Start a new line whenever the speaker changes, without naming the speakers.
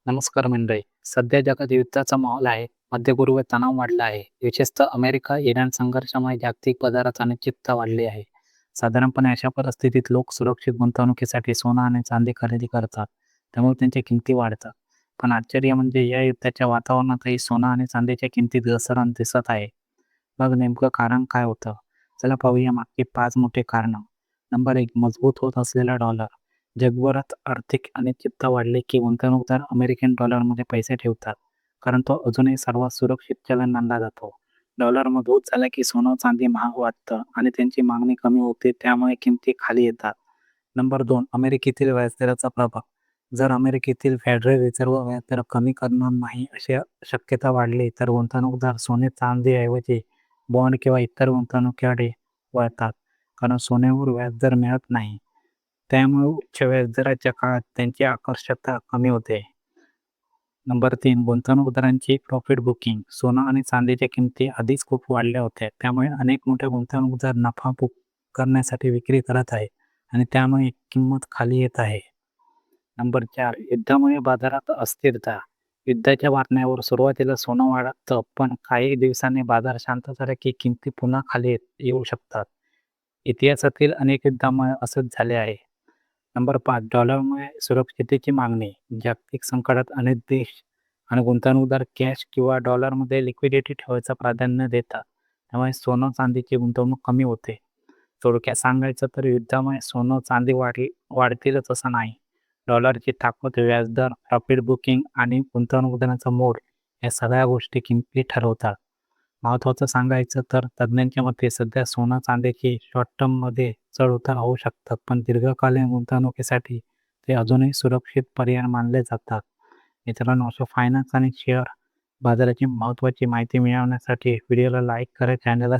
नमस्कार मंडळी. सध्या जगात युद्धाचा माहोल आहे. मध्य पूर्वेत तणाव वाढला आहे. विशेषतः अमेरिका इराण संघर्षामुळे जागतिक बाजारात अनिश्चितता वाढली आहे. साधारणपणे अशा परिस्थितीत लोक सुरक्षित गुंतवणुकीसाठी सोनं आणि चांदी खरेदी करतात. त्यामुळे त्यांच्या किमती वाढतात. पण आश्चर्य म्हणजे या युद्धाच्या वातावरणातही सोनं आणि चांदीच्या किमतीत घसरण दिसत आहे. मग नेमकं कारण काय होतं? चला पाहूया मागची 5 मोठी कारणं. नंबर 1, मजबूत होत असलेला डॉलर. जगभरात आर्थिक अनिश्चितता वाढली की गुंतवणूकदार अमेरिकन डॉलरमध्ये पैसे ठेवतात, कारण तो अजूनही सर्वात सुरक्षित चलन मानला जातो. डॉलर मजबूत झाला की सोनं चांदी महाग वाटतं आणि त्यांची मागणी कमी होते, त्यामुळे किमती खाली येतात. नंबर 2, अमेरिकेतील व्याजदराचा प्रभाव. जर अमेरिकेतील फेडरल रिझर्व्ह व्याजदर कमी करणार नाही अशी शक्यता वाढली तर गुंतवणूकदार सोने चांदीऐवजी बॉन्ड किंवा इतर गुंतवणुकीकडे वळतात, कारण सोन्यावर व्याजदर मिळत नाही. त्यामुळे उच्च व्याजदराच्या काळात त्यांची आकर्षकता कमी होते. नंबर 3, गुंतवणूकदारांची प्रॉफिट बुकिंग. सोनं आणि चांदीच्या किमती आधीच खूप वाढल्या होत्या. त्यामुळे अनेक मोठे गुंतवणूकदार नफा बुक करण्यासाठी विक्री करत आहेत आणि त्यामुळे किंमत खाली येत आहे. नंबर 4, युद्धामुळे बाजारात अस्थिरता. युद्धाच्या बातम्यावर सुरुवातीला सोनं वाढतं, पण काही दिवसांनी बाजार शांत झाले की किमती पुन्हा खाली येऊ शकतात. इतिहासातील अनेक युद्धामुळे असंच झाले आहे. नंबर 5, डॉलरमुळे सुरक्षिततेची मागणी. जागतिक संकटात अनेक देश आणि गुंतवणूकदार कॅश किंवा डॉलरमध्ये लिक्विडिटी ठेवायचं प्राधान्य देतात. त्यामुळे सोनं चांदीची गुंतवणूक कमी होते. थोडक्यात सांगायचं तर युद्धामुळे सोनं चांदी वाढतीलच असं नाही. डॉलरची ताकद, व्याजदर, प्रॉफिट बुकिंग आणि गुंतवणूकदारांचा मोड या सगळ्या गोष्टी किमती ठरवतात. महत्त्वाचं सांगायचं तर तज्ज्ञांच्या मते सध्या सोनं चांदीची शॉर्ट टर्ममध्ये चढ-उतार होऊ शकतात, पण दीर्घकालीन गुंतवणुकीसाठी ते अजूनही सुरक्षित पर्याय मानले जातात. मित्रांनो, अशा फायनान्स आणि शेअर बाजाराची महत्त्वाची माहिती मिळवण्यासाठी व्हिडिओला लाईक करा, चॅनलला